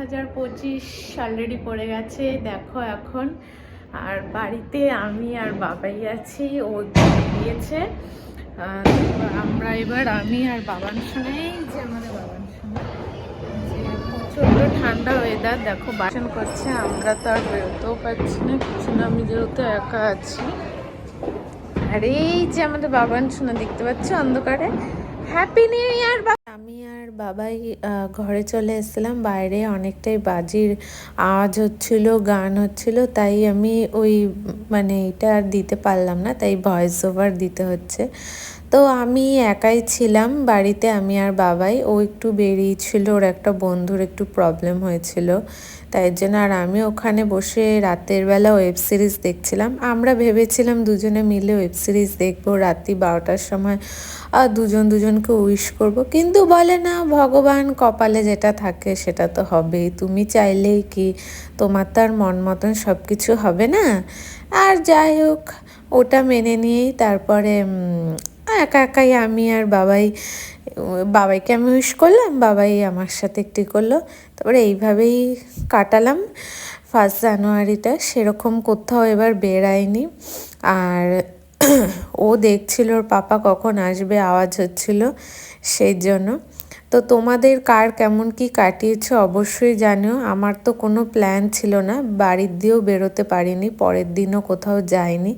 2025 already পড়ে গেছে দেখো এখন। আর বাড়িতে আমি আর বাবাই আছি, ও দিয়েছে। আমরা এবার আমি আর বাবান শোনাই যে আমাদের বাবান শোনা প্রচণ্ড ঠান্ডা ওয়েদার, দেখো বাসন করছে। আমরা তো আর বেরোতেও পারছি না কিছু না, আমি যেহেতু একা আছি। আর এই যে আমাদের বাবান শোনা দেখতে পাচ্ছ অন্ধকারে। Happy new year. আমি আর বাবাই ঘরে চলে এসেছিলাম। বাইরে অনেকটাই বাজির আওয়াজ হচ্ছিল, গান হচ্ছিল, তাই আমি ওই মানে এটা আর দিতে পারলাম না, তাই ভয়েস ওভার দিতে হচ্ছে। তো আমি একাই ছিলাম বাড়িতে, আমি আর বাবাই। ও একটু বেরিয়েছিল, ওর একটা বন্ধুর একটু প্রবলেম হয়েছিল, তাই জন্য। আর আমি ওখানে বসে রাতের বেলা ওয়েব সিরিজ দেখছিলাম। আমরা ভেবেছিলাম দুজনে মিলে ওয়েব সিরিজ দেখবো রাত্রি 12টার সময়, আর দুজনকে উইশ করব, কিন্তু বলে না ভগবান কপালে যেটা থাকে সেটা তো হবেই। তুমি চাইলেই কি তোমার তো আর মন মতন সব কিছু হবে না। আর যাই হোক, ওটা মেনে নিয়েই তারপরে একা একাই আমি আর বাবাইকে আমি উইশ করলাম, বাবাই আমার সাথে একটি করলো। তারপরে এইভাবেই কাটালাম 1 জানুয়ারিটা। সেরকম কোথাও এবার বেরায়নি। আর ও দেখছিল ওর পাপা কখন আসবে, আওয়াজ হচ্ছিল সেই জন্য। তো তোমাদের কার কেমন কি কাটিয়েছো অবশ্যই জানিও। আমার তো কোনো প্ল্যান ছিল না, বাড়ির দিয়েও বেরোতে পারিনি, পরের দিনও কোথাও যাইনি,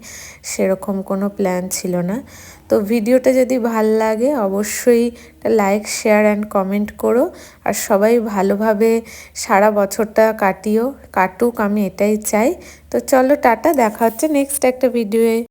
সেরকম কোনো প্ল্যান ছিল না। তো ভিডিওটা যদি ভাল লাগে অবশ্যই লাইক, শেয়ার অ্যান্ড কমেন্ট করো। আর সবাই ভালোভাবে সারা বছরটা কাটুক, আমি এটাই চাই। তো চলো টাটা, দেখা হচ্ছে নেক্সট একটা ভিডিওয়ে।